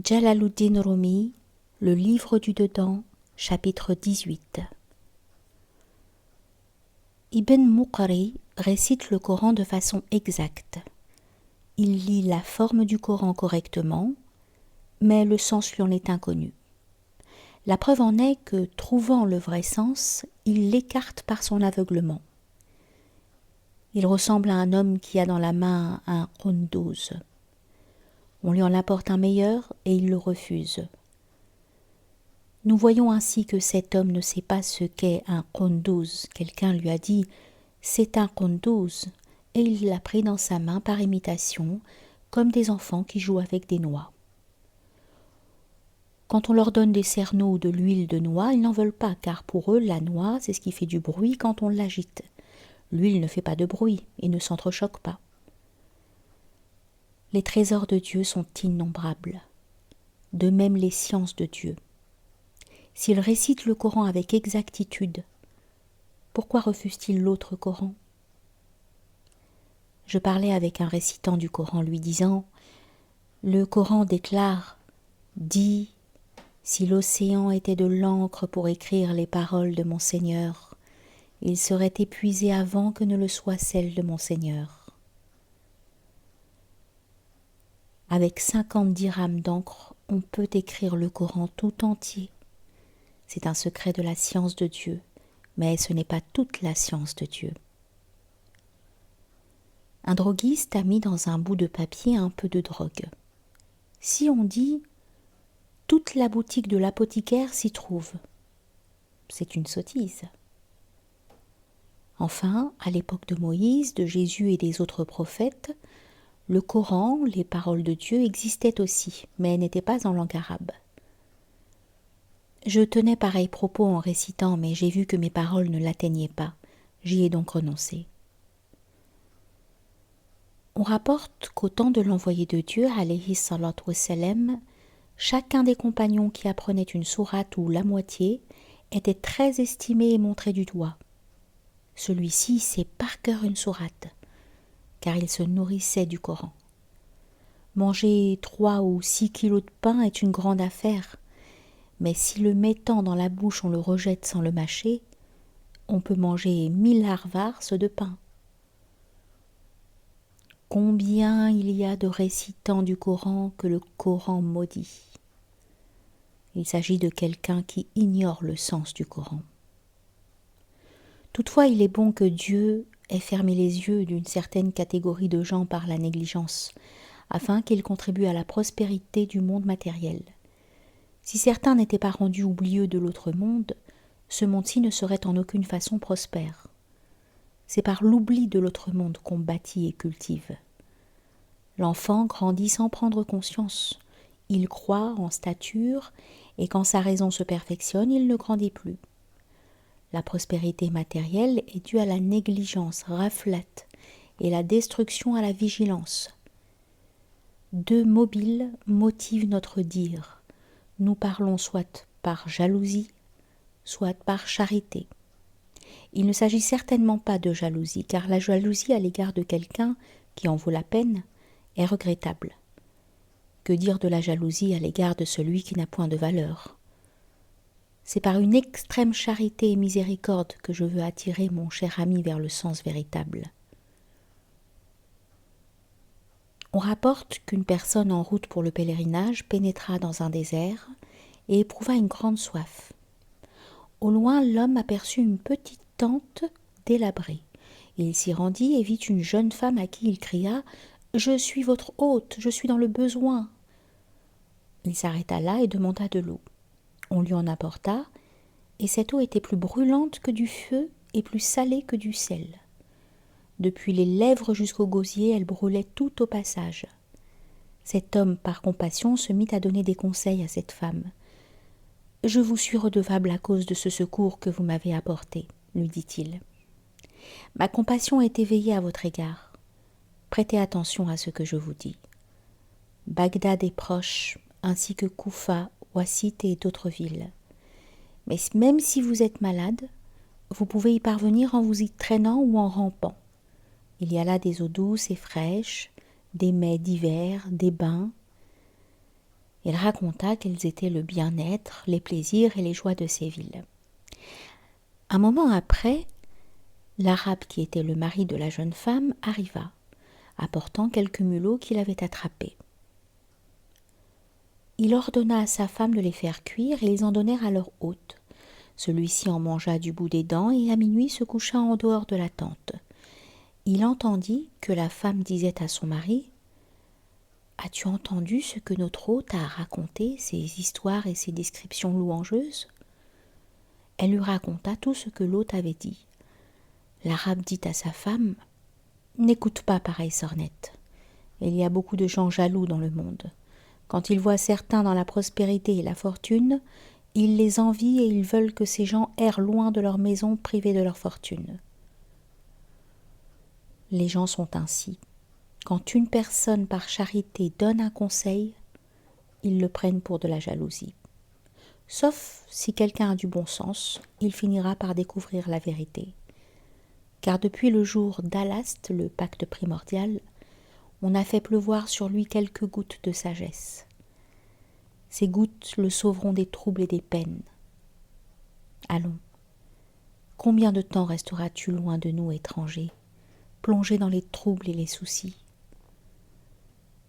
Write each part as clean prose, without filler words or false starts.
Jalaluddin Rumi, le livre du dedans, chapitre 18. Ibn Muqri récite le Coran de façon exacte. Il lit la forme du Coran correctement, mais le sens lui en est inconnu. La preuve en est que, trouvant le vrai sens, il l'écarte par son aveuglement. Il ressemble à un homme qui a dans la main un Qunduz. On lui en apporte un meilleur et il le refuse. Nous voyons ainsi que cet homme ne sait pas ce qu'est un Qunduz. Quelqu'un lui a dit « c'est un Qunduz » et il l'a pris dans sa main par imitation, comme des enfants qui jouent avec des noix. Quand on leur donne des cerneaux ou de l'huile de noix, ils n'en veulent pas, car pour eux, la noix, c'est ce qui fait du bruit quand on l'agite. L'huile ne fait pas de bruit et ne s'entrechoque pas. Les trésors de Dieu sont innombrables, de même les sciences de Dieu. S'il récite le Coran avec exactitude, pourquoi refuse-t-il l'autre Coran ? Je parlais avec un récitant du Coran lui disant « Le Coran déclare, dit, si l'océan était de l'encre pour écrire les paroles de mon Seigneur, il serait épuisé avant que ne le soit celle de mon Seigneur. Avec 50 dirhams d'encre, on peut écrire le Coran tout entier. C'est un secret de la science de Dieu, mais ce n'est pas toute la science de Dieu. » Un droguiste a mis dans un bout de papier un peu de drogue. Si on dit « toute la boutique de l'apothicaire s'y trouve », c'est une sottise. Enfin, à l'époque de Moïse, de Jésus et des autres prophètes, le Coran, les paroles de Dieu, existaient aussi, mais n'étaient pas en langue arabe. Je tenais pareil propos en récitant, mais j'ai vu que mes paroles ne l'atteignaient pas. J'y ai donc renoncé. On rapporte qu'au temps de l'envoyé de Dieu, alayhi salatu wassalam, chacun des compagnons qui apprenait une sourate ou la moitié était très estimé et montré du doigt. Celui-ci sait par cœur une sourate, car il se nourrissait du Coran. Manger 3 ou 6 kilos de pain est une grande affaire, mais si le mettant dans la bouche on le rejette sans le mâcher, on peut manger 1000 harvars de pain. Combien il y a de récitants du Coran que le Coran maudit. Il s'agit de quelqu'un qui ignore le sens du Coran. Toutefois, il est bon que Dieu ait fermé les yeux d'une certaine catégorie de gens par la négligence, afin qu'ils contribuent à la prospérité du monde matériel. Si certains n'étaient pas rendus oublieux de l'autre monde, ce monde-ci ne serait en aucune façon prospère. C'est par l'oubli de l'autre monde qu'on bâtit et cultive. L'enfant grandit sans prendre conscience. Il croît en stature et quand sa raison se perfectionne, il ne grandit plus. La prospérité matérielle est due à la négligence, raflette, et la destruction à la vigilance. 2 mobiles motivent notre dire. Nous parlons soit par jalousie, soit par charité. Il ne s'agit certainement pas de jalousie, car la jalousie à l'égard de quelqu'un qui en vaut la peine est regrettable. Que dire de la jalousie à l'égard de celui qui n'a point de valeur ? C'est par une extrême charité et miséricorde que je veux attirer mon cher ami vers le sens véritable. On rapporte qu'une personne en route pour le pèlerinage pénétra dans un désert et éprouva une grande soif. Au loin, l'homme aperçut une petite tente délabrée. Il s'y rendit et vit une jeune femme à qui il cria « Je suis votre hôte, je suis dans le besoin ». Il s'arrêta là et demanda de l'eau. On lui en apporta, et cette eau était plus brûlante que du feu et plus salée que du sel. Depuis les lèvres jusqu'au gosier, elle brûlait tout au passage. Cet homme, par compassion, se mit à donner des conseils à cette femme. « Je vous suis redevable à cause de ce secours que vous m'avez apporté, » lui dit-il. « Ma compassion est éveillée à votre égard. Prêtez attention à ce que je vous dis. Bagdad est proche, ainsi que Koufa, Wassit et d'autres villes. Mais même si vous êtes malade, vous pouvez y parvenir en vous y traînant ou en rampant. Il y a là des eaux douces et fraîches, des mets divers, des bains. Il raconta quels étaient le bien-être, les plaisirs et les joies de ces villes. Un moment après, l'Arabe qui était le mari de la jeune femme arriva, apportant quelques mulots qu'il avait attrapés. Il ordonna à sa femme de les faire cuire et ils en donnèrent à leur hôte. Celui-ci en mangea du bout des dents et à minuit se coucha en dehors de la tente. Il entendit que la femme disait à son mari « As-tu entendu ce que notre hôte a raconté, ces histoires et ces descriptions louangeuses ?» Elle lui raconta tout ce que l'hôte avait dit. L'Arabe dit à sa femme « N'écoute pas pareille sornette. Il y a beaucoup de gens jaloux dans le monde. Quand ils voient certains dans la prospérité et la fortune, ils les envient et ils veulent que ces gens errent loin de leur maison privés de leur fortune. Les gens sont ainsi. Quand une personne par charité donne un conseil, ils le prennent pour de la jalousie. Sauf si quelqu'un a du bon sens, il finira par découvrir la vérité. Car depuis le jour d'Alast, le pacte primordial, on a fait pleuvoir sur lui quelques gouttes de sagesse. Ces gouttes le sauveront des troubles et des peines. Allons, combien de temps resteras-tu loin de nous, étrangers, plongé dans les troubles et les soucis?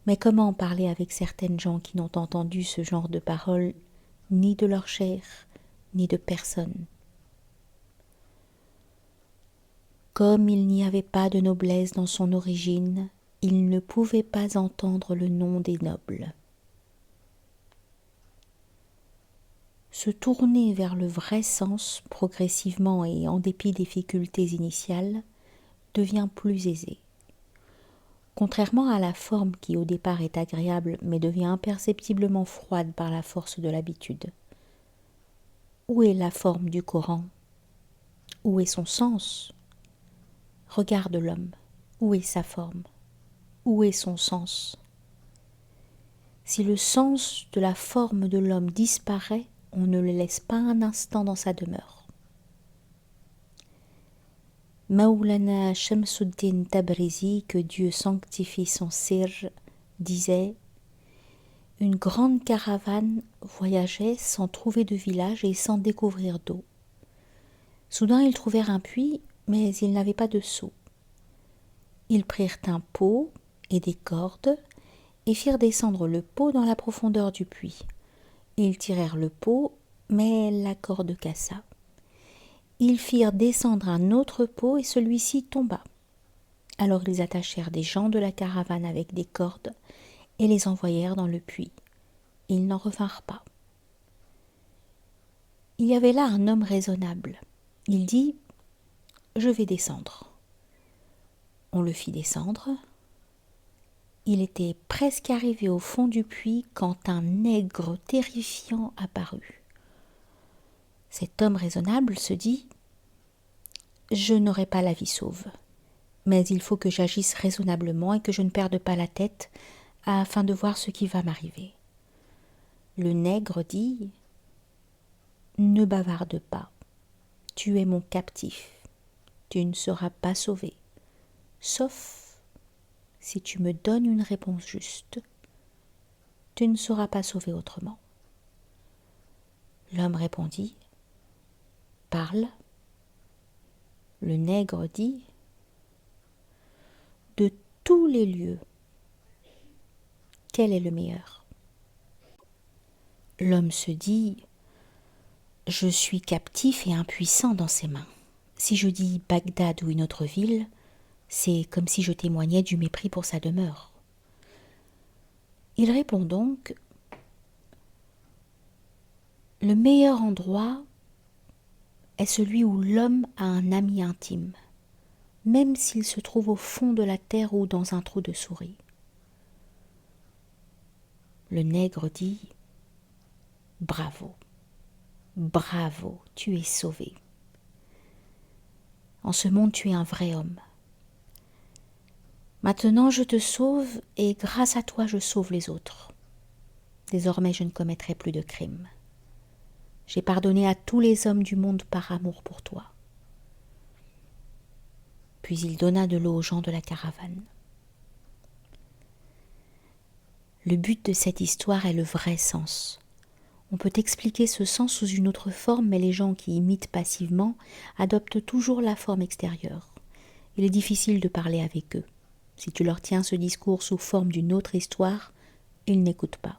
Mais comment parler avec certaines gens qui n'ont entendu ce genre de paroles ni de leur chair, ni de personne? Comme il n'y avait pas de noblesse dans son origine, il ne pouvait pas entendre le nom des nobles. Se tourner vers le vrai sens progressivement et en dépit des difficultés initiales devient plus aisé. Contrairement à la forme qui au départ est agréable mais devient imperceptiblement froide par la force de l'habitude. Où est la forme du Coran? Où est son sens? Regarde l'homme. Où est sa forme? Où est son sens? Si le sens de la forme de l'homme disparaît, on ne le laisse pas un instant dans sa demeure. Maulana Shamsuddin Tabrizi, que Dieu sanctifie son sir, disait « Une grande caravane voyageait sans trouver de village et sans découvrir d'eau. Soudain ils trouvèrent un puits, mais ils n'avaient pas de seau. Ils prirent un pot et des cordes et firent descendre le pot dans la profondeur du puits. Ils tirèrent le pot, mais la corde cassa. Ils firent descendre un autre pot et celui-ci tomba. Alors ils attachèrent des gens de la caravane avec des cordes et les envoyèrent dans le puits. Ils n'en revinrent pas. Il y avait là un homme raisonnable. Il dit « Je vais descendre ». On le fit descendre. Il était presque arrivé au fond du puits quand un nègre terrifiant apparut. Cet homme raisonnable se dit « Je n'aurai pas la vie sauve, mais il faut que j'agisse raisonnablement et que je ne perde pas la tête afin de voir ce qui va m'arriver. » Le nègre dit « Ne bavarde pas, tu es mon captif, tu ne seras pas sauvé, sauf si tu me donnes une réponse juste, tu ne seras pas sauvé autrement. » L'homme répondit « Parle. » Le nègre dit « De tous les lieux, quel est le meilleur ?» L'homme se dit « Je suis captif et impuissant dans ses mains. Si je dis Bagdad ou une autre ville, c'est comme si je témoignais du mépris pour sa demeure. » Il répond donc « Le meilleur endroit est celui où l'homme a un ami intime, même s'il se trouve au fond de la terre ou dans un trou de souris. » Le nègre dit « Bravo, bravo, tu es sauvé. En ce monde, tu es un vrai homme. Maintenant, je te sauve et grâce à toi, je sauve les autres. Désormais, je ne commettrai plus de crimes. J'ai pardonné à tous les hommes du monde par amour pour toi. » Puis il donna de l'eau aux gens de la caravane. Le but de cette histoire est le vrai sens. On peut expliquer ce sens sous une autre forme, mais les gens qui imitent passivement adoptent toujours la forme extérieure. Il est difficile de parler avec eux. Si tu leur tiens ce discours sous forme d'une autre histoire, ils n'écoutent pas.